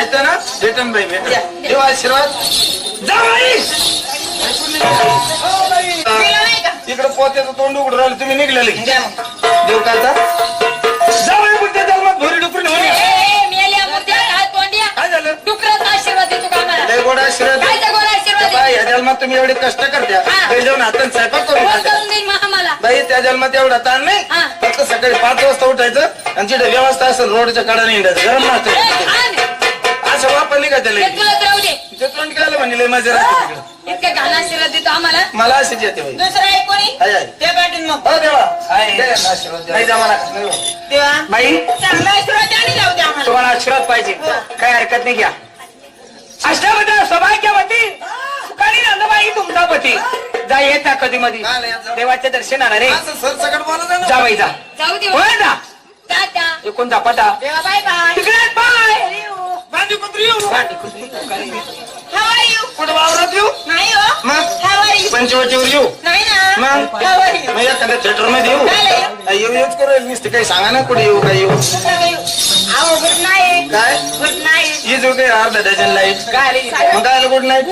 येतं ना भेटन बाई भेटन देव आशीर्वाद जा बाई इकडे पोत्याचं तोंड उघडून राहिलं तुम्ही निघलेले देव कालचा जा बाई पुढच्या जन्मात भोरी डुकरून काय झालं डुकराचा आशीर्वाद देतो का आम्हाला? लय गोड आशीर्वाद कायचा गोड आशीर्वाद बाई या जन्मात तुम्ही एवढे कष्ट करत्या घरी जाऊन हाताने स्वयंपाक करून कोण खाता. करून देईन मग आम्हाला? बाई त्या जन्मात एवढा ताण नाही फक्त सकाळी 5 वाजता उठायचं आणि तिथे व्यवस्था असेल रोडच्या कडाने हिंडायचं गरम नाश्ता असं वापर नाही का त्याला ते तुलाच राहू दे. ते तोंड केलं म्हणजे लय मजा राहते तिकडं. इतकं घाण आशीर्वाद देतो आम्हाला. मला अशीच येते बाई दुसरं आहे कोणी हाय हाय ते पाठीन मग हो देवा दे ना आशीर्वाद द्या. नाही जमाना तेव्हा बाई चांगला आशीर्वाद आणि जाऊ दे आम्हाला तुम्हाला आशीर्वाद पाहिजे काय हरकत नाही घ्या अष्टावधा सौभाग्यवती सुखानी नंदबाई तुमचा पती जा येत ना कधी मधी काय नाही, जा. देवाच्या दर्शनाला रे असं सरसकट बोला जा बाई जा जाऊ दे. होय ना टाटा. एकूण झापाटा तेव्हा बाय बाय तिकडे बाय बांधी कुत्री येऊ हाव आर यू कुठं वावरात येऊ नाही हो मग हाव आर यू पंचवटीवर येऊ नाही ना मग हाव आर यू मग एखाद्या थिएटर मध्ये येऊ येऊ येऊच करू नुसते काही सांगा ना कुठे येऊ काय येऊ अहो गुड नाईट काय गुड नाईट ही जो काही अर्धा डझन लाईट काय रे मग काय गुड नाईट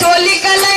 चोली कलर